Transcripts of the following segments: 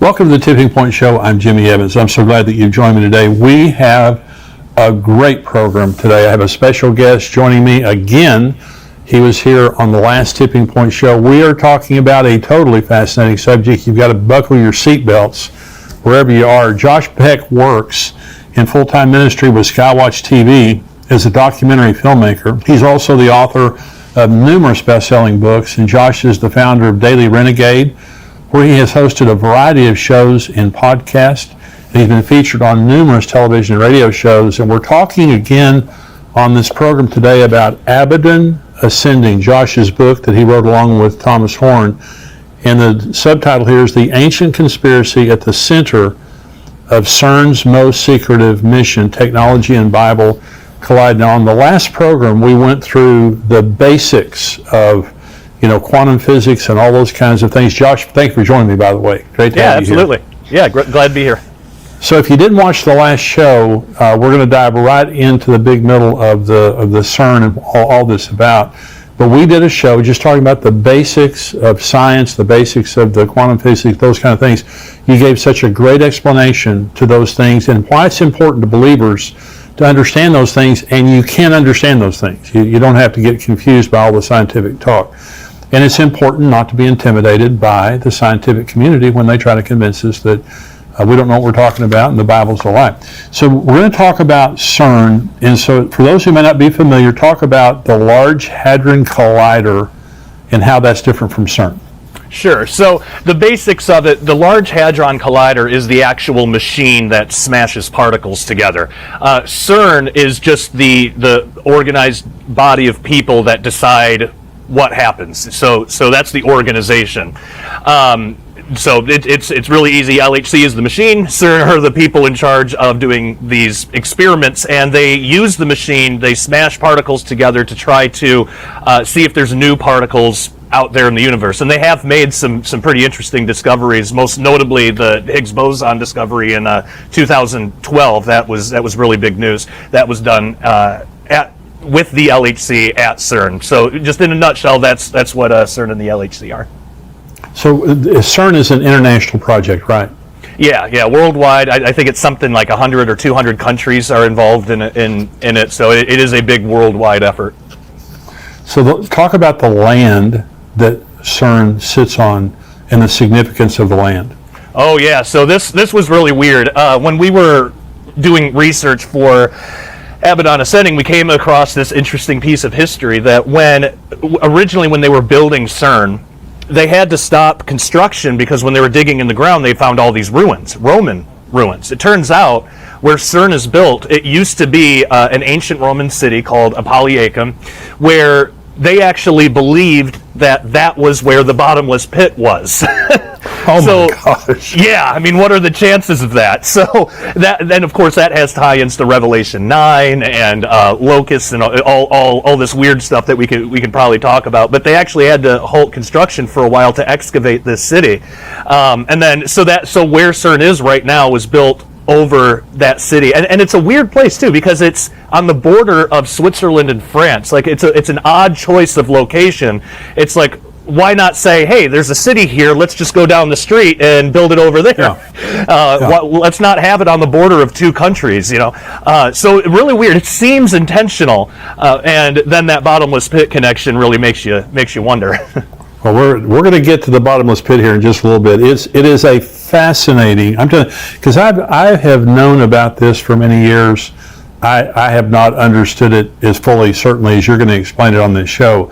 Welcome to the Tipping Point Show. I'm Jimmy Evans. I'm so glad that you've joined me today. We have a great program today. I have a special guest joining me again. He was here on the last Tipping Point Show. We are talking about a totally fascinating subject. You've got to buckle your seatbelts wherever you are. Josh Peck works in full-time ministry with Skywatch TV as a documentary filmmaker. He's also the author of numerous best-selling books, and Josh is the founder of Daily Renegade, where he has hosted a variety of shows and podcasts. He's been featured on numerous television and radio shows, and we're talking again on this program today about Abaddon Ascending, Josh's book that he wrote along with Thomas Horn. And the subtitle here is The Ancient Conspiracy at the Center of CERN's Most Secretive Mission, Technology and Bible Collide. Now, on the last program, we went through the basics of quantum physics and all those kinds of things. Josh, thank you for joining me, by the way. Great to have you absolutely. here. Yeah, glad to be here. So if you didn't watch the last show, we're going to dive right into the big middle of the CERN and all this about. But we did a show just talking about the basics of science, the basics of the quantum physics, those kind of things. You gave such a great explanation to those things and why it's important to believers to understand those things, and you can understand those things. You don't have to get confused by all the scientific talk. And it's important not to be intimidated by the scientific community when they try to convince us that we don't know what we're talking about and the Bible's a lie. So we're going to talk about CERN. And so for those who may not be familiar, talk about the Large Hadron Collider and how that's different from CERN. Sure. So the basics of it, the Large Hadron Collider is the actual machine that smashes particles together. CERN is just the organized body of people that decide what happens. So that's the organization. So it's really easy. LHC is the machine. CERN are the people in charge of doing these experiments, and they use the machine. They smash particles together to try to see if there's new particles out there in the universe. And they have made some pretty interesting discoveries, most notably the Higgs boson discovery in 2012. That was really big news. That was done with the LHC at CERN. So just in a nutshell, that's what CERN and the LHC are. So CERN is an international project, right? Yeah, worldwide. I think it's something like 100 or 200 countries are involved in it. So it is a big worldwide effort. So talk about the land that CERN sits on and the significance of the land. Oh yeah, so this was really weird. When we were doing research for Abaddon Ascending, we came across this interesting piece of history that originally when they were building CERN, they had to stop construction because when they were digging in the ground, they found all these ruins, Roman ruins. It turns out where CERN is built, it used to be an ancient Roman city called Apolliacum, where they actually believed that was where the bottomless pit was. Oh my gosh. Yeah, I mean, what are the chances of that? So then of course that has tie-ins to Revelation 9 and locusts and all this weird stuff that we could probably talk about. But they actually had to halt construction for a while to excavate this city, and then so where CERN is right now was built over that city, and it's a weird place too because it's on the border of Switzerland and France. Like it's an odd choice of location. It's like, why not say, hey, there's a city here, let's just go down the street and build it over there. Yeah. Let's not have it on the border of two countries, So really weird. It seems intentional, and then that bottomless pit connection really makes you wonder. Well, we're going to get to the bottomless pit here in just a little bit. It is a fascinating, I'm telling you, because I have known about this for many years. I have not understood it as fully, certainly, as you're going to explain it on this show.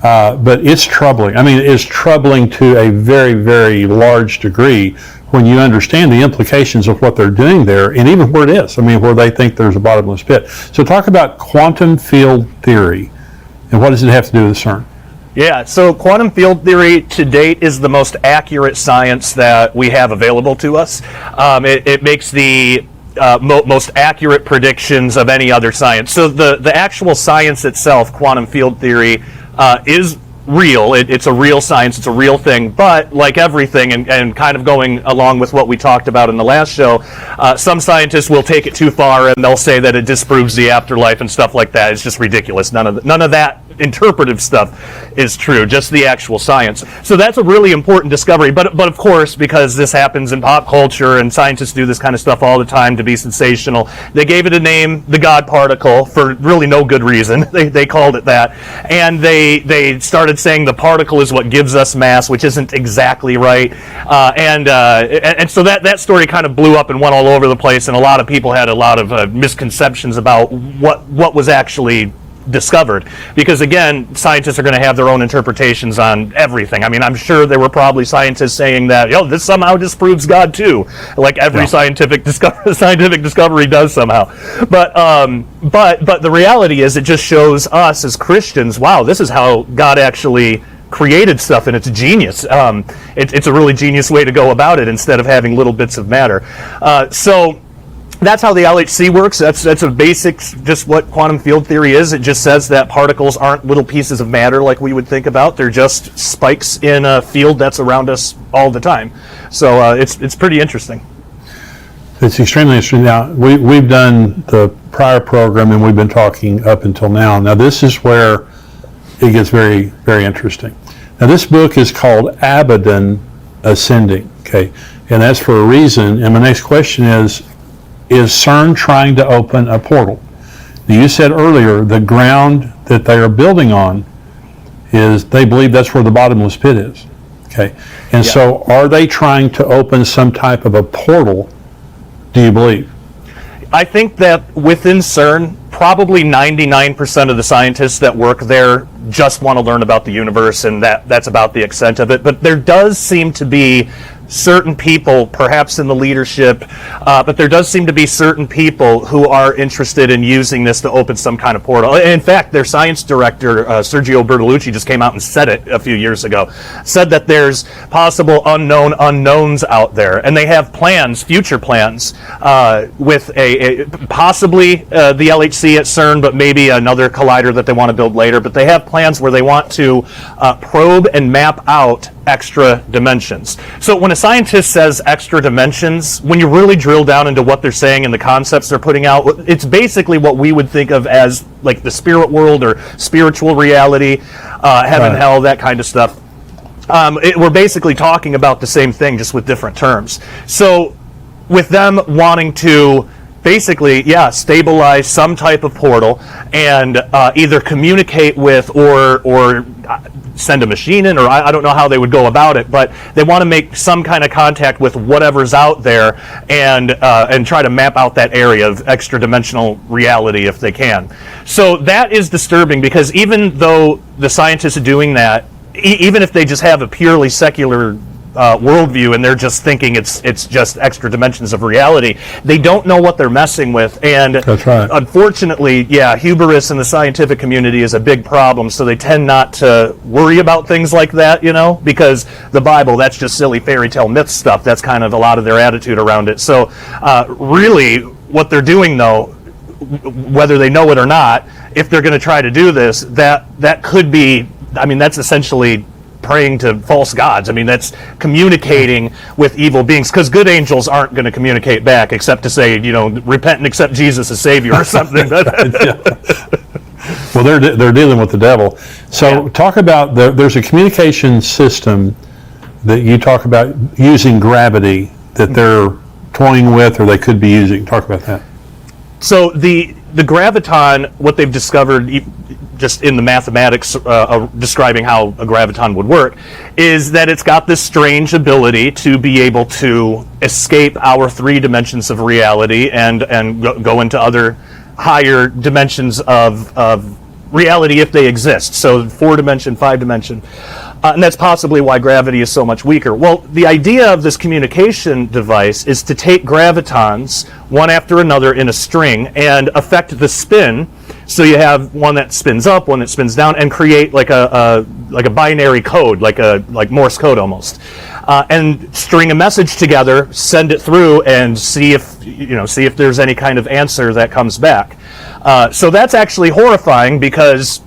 But it's troubling. I mean, it's troubling to a very, very large degree when you understand the implications of what they're doing there, and even where it is. I mean, where they think there's a bottomless pit. So talk about quantum field theory, and what does it have to do with CERN? Yeah, so quantum field theory to date is the most accurate science that we have available to us. It makes the most accurate predictions of any other science. So the actual science itself, quantum field theory, is real. It's a real science. It's a real thing. But like everything, and kind of going along with what we talked about in the last show, some scientists will take it too far and they'll say that it disproves the afterlife and stuff like that. It's just ridiculous. None of that interpretive stuff is true, just the actual science. So that's a really important discovery. But of course, because this happens in pop culture and scientists do this kind of stuff all the time to be sensational, they gave it a name, the God particle, for really no good reason. They called it that. And they started saying the particle is what gives us mass, which isn't exactly right. And so that story kind of blew up and went all over the place, and a lot of people had a lot of misconceptions about what was actually discovered, because again, scientists are going to have their own interpretations on everything. I mean, I'm sure there were probably scientists saying that, this somehow disproves God too, like every scientific discovery does somehow. But the reality is, it just shows us as Christians, wow, this is how God actually created stuff, and it's genius. It's a really genius way to go about it, instead of having little bits of matter. So that's how the LHC works. That's a basic, just what quantum field theory is. It just says that particles aren't little pieces of matter like we would think about. They're just spikes in a field that's around us all the time. So it's pretty interesting. It's extremely interesting. Now, we've done the prior program, and we've been talking up until now. Now, this is where it gets very, very interesting. Now, this book is called Abaddon Ascending, okay? And that's for a reason. And my next question is CERN trying to open a portal? Now, you said earlier the ground that they are building on is, they believe that's where the bottomless pit is, okay? And so are they trying to open some type of a portal, do you believe? I think that within CERN, probably 99% of the scientists that work there just want to learn about the universe, and that's about the extent of it. But there does seem to be certain people, perhaps in the leadership, but there does seem to be certain people who are interested in using this to open some kind of portal. In fact, their science director, Sergio Bertolucci, just came out and said it a few years ago, said that there's possible unknown unknowns out there, and they have plans, future plans, with possibly the LHC at CERN, but maybe another collider that they want to build later. But they have plans where they want to probe and map out extra dimensions. So when a scientist says extra dimensions, when you really drill down into what they're saying and the concepts they're putting out, it's basically what we would think of as like the spirit world or spiritual reality, heaven, hell, that kind of stuff. We're basically talking about the same thing, just with different terms. So with them wanting to basically, stabilize some type of portal and either communicate with or send a machine in, or I don't know how they would go about it, but they want to make some kind of contact with whatever's out there and try to map out that area of extra dimensional reality if they can. So that is disturbing, because even though the scientists are doing that, even if they just have a purely secular worldview and they're just thinking it's just extra dimensions of reality, they don't know what they're messing with. And that's right. Unfortunately, hubris in the scientific community is a big problem, so they tend not to worry about things like that, because the Bible, that's just silly fairy tale myth stuff. That's kind of a lot of their attitude around it. So really what they're doing, though, whether they know it or not, if they're going to try to do this, that could be, that's essentially praying to false gods. That's communicating with evil beings, because good angels aren't going to communicate back except to say, repent and accept Jesus as Savior or something. Well, they're dealing with the devil. So talk about, there's a communication system that you talk about using gravity that they're toying with, or they could be using. Talk about that. So the graviton, what they've discovered just in the mathematics describing how a graviton would work, is that it's got this strange ability to be able to escape our 3 dimensions of reality and go into other higher dimensions of reality if they exist. So 4-dimension, 5-dimension. And that's possibly why gravity is so much weaker. Well, the idea of this communication device is to take gravitons, one after another in a string, and affect the spin. So you have one that spins up, one that spins down, and create like a binary code, like Morse code almost. And string a message together, send it through, and see if there's any kind of answer that comes back. So that's actually horrifying, because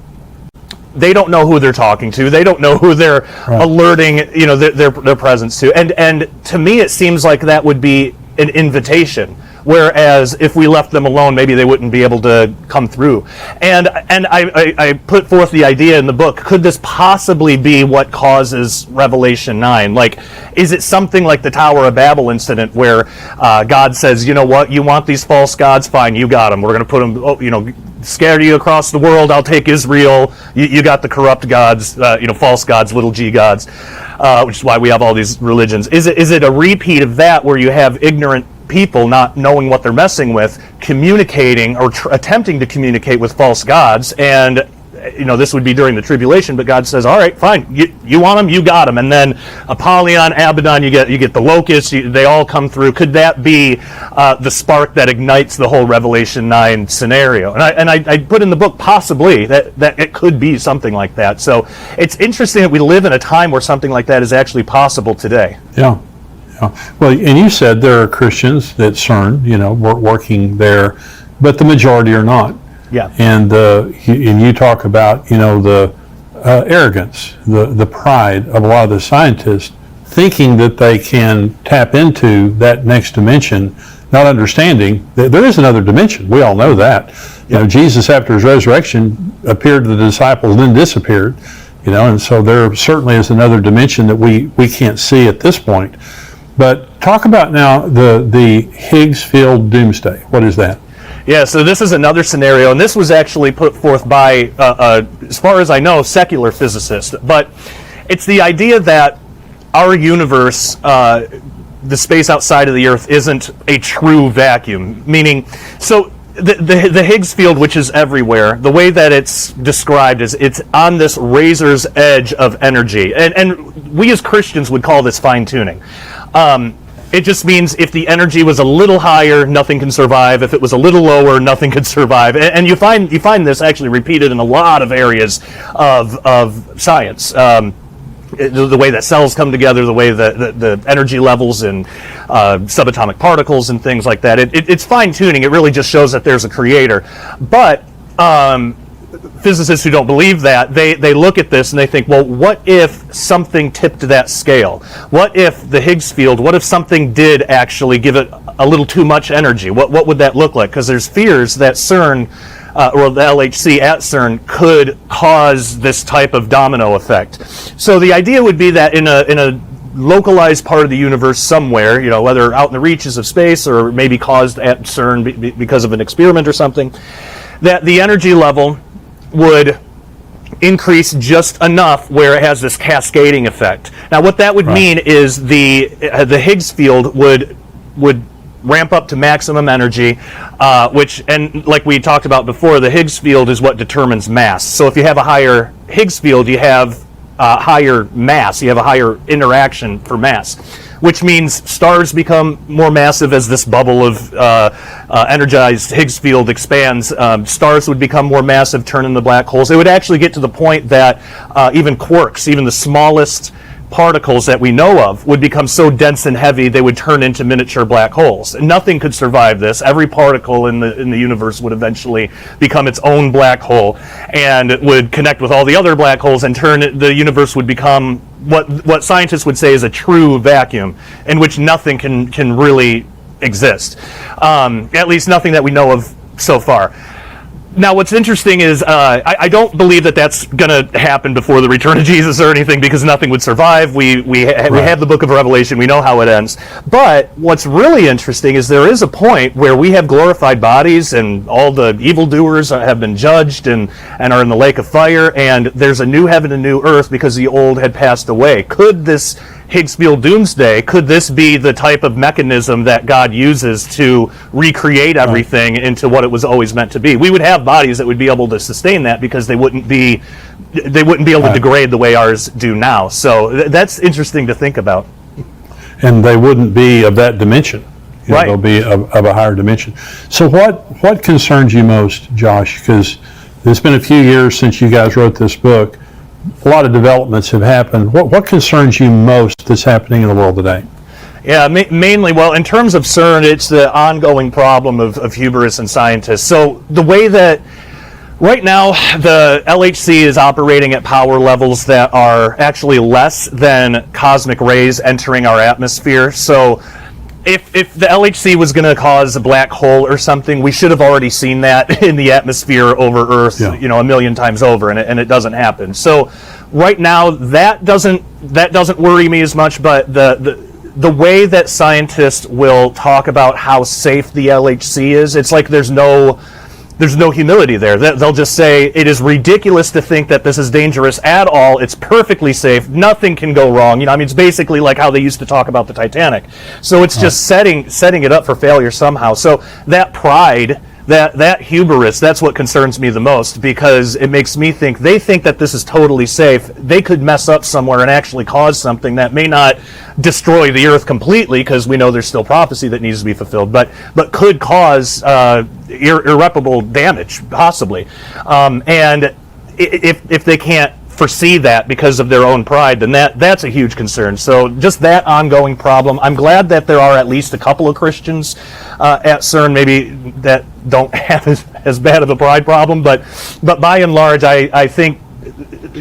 they don't know who they're talking to. They don't know who they're alerting, their presence to. And to me, it seems like that would be an invitation. whereas if we left them alone, maybe they wouldn't be able to come through. And I put forth the idea in the book, could this possibly be what causes Revelation 9? Like, is it something like the Tower of Babel incident where God says, you know what, you want these false gods? Fine, you got them. We're going to put them, scatter you across the world. I'll take Israel. You got the corrupt gods, false gods, little g gods, which is why we have all these religions. Is it a repeat of that where you have ignorant people not knowing what they're messing with, communicating or attempting to communicate with false gods? And this would be during the tribulation, but God says, all right, fine, you want them, you got them. And then Apollyon, Abaddon, you get the locusts, they all come through. Could that be the spark that ignites the whole Revelation 9 scenario? And I put in the book possibly that it could be something like that. So it's interesting that we live in a time where something like that is actually possible today. Yeah. Well, and you said there are Christians at CERN, working there, but the majority are not. Yeah. And you talk about, the arrogance, the pride of a lot of the scientists, thinking that they can tap into that next dimension, not understanding that there is another dimension. We all know that. Jesus, after his resurrection, appeared to the disciples, then disappeared. And so there certainly is another dimension that we can't see at this point. But talk about now the Higgs field doomsday. What is that? Yeah, so this is another scenario, and this was actually put forth by, as far as I know, secular physicists. But it's the idea that our universe, the space outside of the Earth, isn't a true vacuum. Meaning, so the Higgs field, which is everywhere, the way that it's described is it's on this razor's edge of energy. And we as Christians would call this fine-tuning. It just means if the energy was a little higher, nothing can survive. If it was a little lower, nothing could survive. And you find this actually repeated in a lot of areas of science. The way that cells come together, the way that the energy levels and subatomic particles and things like that. It's fine-tuning. It really just shows that there's a creator. But physicists who don't believe that, they look at this and they think, well, what if something tipped that scale? What if the Higgs field, what if something did actually give it a little too much energy? What would that look like? Because there's fears that CERN, or the LHC at CERN, could cause this type of domino effect. So the idea would be that in a localized part of the universe somewhere, whether out in the reaches of space or maybe caused at CERN because of an experiment or something, that the energy level would increase just enough where it has this cascading effect. Now, what that would mean is the Higgs field would ramp up to maximum energy, which, and like we talked about before, the Higgs field is what determines mass. So if you have a higher Higgs field, you have higher mass, you have a higher interaction for mass, which means stars become more massive as this bubble of energized Higgs field expands. Stars would become more massive, turn into black holes. It would actually get to the point that even quarks, even the smallest particles that we know of, would become so dense and heavy they would turn into miniature black holes. Nothing could survive this. Every particle in the universe would eventually become its own black hole, and it would connect with all the other black holes, and the universe would become what scientists would say is a true vacuum, in which nothing can really exist. At least nothing that we know of so far. Now, what's interesting is I don't believe that that's going to happen before the return of Jesus or anything, because nothing would survive. We have the book of Revelation. We know how it ends. But what's really interesting is there is a point where we have glorified bodies and all the evildoers have been judged and are in the lake of fire, and there's a new heaven and new earth because the old had passed away. Could this Higgs field doomsday, could this be the type of mechanism that God uses to recreate everything into what it was always meant to be? We would have bodies that would be able to sustain that because they wouldn't be able to degrade the way ours do now. So that's interesting to think about. And they wouldn't be of that dimension. They'll be of a higher dimension. So what concerns you most, Josh? Because it's been a few years since you guys wrote this book. A lot of developments have happened. What concerns you most that's happening in the world today? Yeah, mainly, well, in terms of CERN, it's the ongoing problem of hubris in scientists. So the way that right now the LHC is operating at power levels that are actually less than cosmic rays entering our atmosphere. So if the LHC was going to cause a black hole or something, we should have already seen that in the atmosphere over Earth, Yeah. a million times over, and it doesn't happen. So right now, that doesn't worry me as much. But the way that scientists will talk about how safe the LHC is, it's like there's no humility there. They'll just say it is ridiculous to think that this is dangerous at all. It's perfectly safe. Nothing can go wrong. It's basically like how they used to talk about the Titanic. So it's just setting it up for failure somehow. So that pride, that hubris, that's what concerns me the most, because it makes me think they think that this is totally safe. They could mess up somewhere and actually cause something that may not destroy the Earth completely, because we know there's still prophecy that needs to be fulfilled, but could cause irreparable damage, possibly. And if they can't foresee that because of their own pride, then that's a huge concern. So just that ongoing problem. I'm glad that there are at least a couple of Christians at CERN, maybe that don't have as bad of a pride problem, but by and large, I think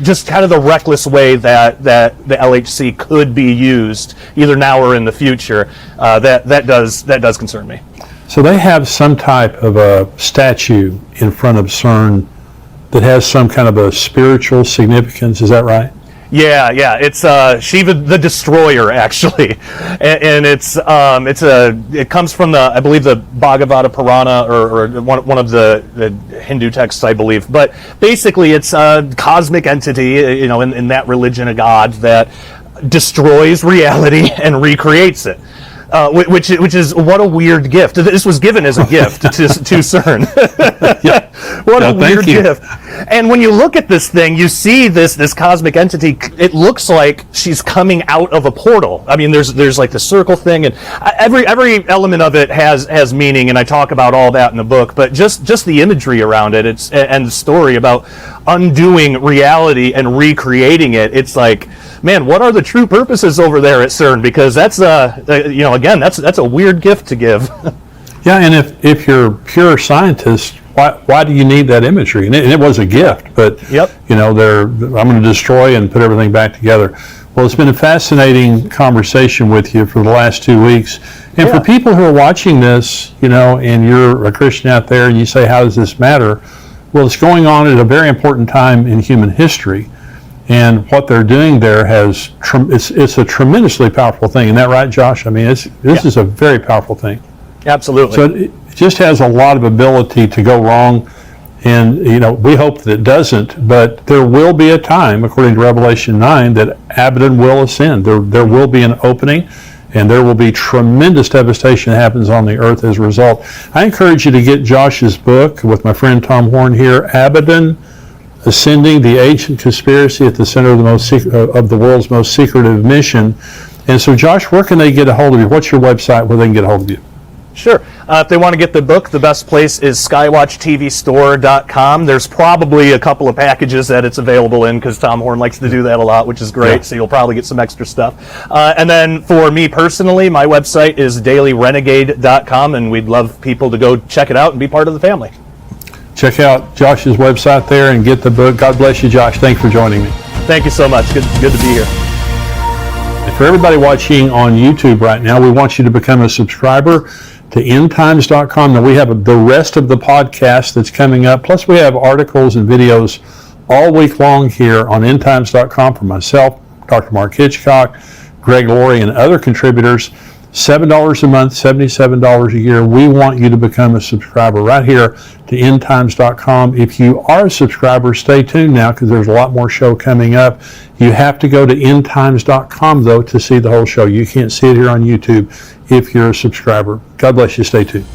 just kind of the reckless way that the LHC could be used, either now or in the future, that does concern me. So they have some type of a statue in front of CERN that has some kind of a spiritual significance. Is that right? Yeah, it's Shiva the Destroyer, actually, and it comes from I believe the Bhagavata Purana, or one of the Hindu texts, I believe. But basically, it's a cosmic entity, in that religion, a god that destroys reality and recreates it. Which is what a weird gift. This was given as a gift to CERN. What a weird gift. And when you look at this thing, you see this cosmic entity. It looks like she's coming out of a portal. I mean, there's like the circle thing, and every element of it has meaning, and I talk about all that in the book. But just the imagery around it, and the story about undoing reality and recreating it. It's like, man, what are the true purposes over there at CERN? Because that's again, that's a weird gift to give. Yeah, and if you're a pure scientist, why do you need that imagery? And it was a gift, but Yep. I'm going to destroy and put everything back together. Well, it's been a fascinating conversation with you for the last 2 weeks. And for people who are watching this, and you're a Christian out there, and you say, how does this matter? Well, it's going on at a very important time in human history. And what they're doing there it's a tremendously powerful thing. Isn't that right, Josh? I mean, this is a very powerful thing. Absolutely. So it just has a lot of ability to go wrong. And, we hope that it doesn't. But there will be a time, according to Revelation 9, that Abaddon will ascend. There will be an opening, and there will be tremendous devastation that happens on the earth as a result. I encourage you to get Josh's book with my friend Tom Horn here, Abaddon Ascending, the Ancient Conspiracy at the Center of the World's Most Secretive Mission. And so, Josh, where can they get a hold of you? What's your website where they can get a hold of you? Sure. If they want to get the book, the best place is skywatchtvstore.com. There's probably a couple of packages that it's available in, because Tom Horn likes to do that a lot, which is great. Yeah. So you'll probably get some extra stuff. And then for me personally, my website is dailyrenegade.com, and we'd love people to go check it out and be part of the family. Check out Josh's website there and get the book. God bless you, Josh. Thanks for joining me. Thank you so much. Good to be here. And for everybody watching on YouTube right now, we want you to become a subscriber to endtimes.com. Now, we have the rest of the podcast that's coming up. Plus, we have articles and videos all week long here on endtimes.com from myself, Dr. Mark Hitchcock, Greg Laurie, and other contributors. $7 a month, $77 a year. We want you to become a subscriber right here to endtimes.com. If you are a subscriber, stay tuned now, because there's a lot more show coming up. You have to go to endtimes.com, though, to see the whole show. You can't see it here on YouTube if you're a subscriber. God bless you. Stay tuned.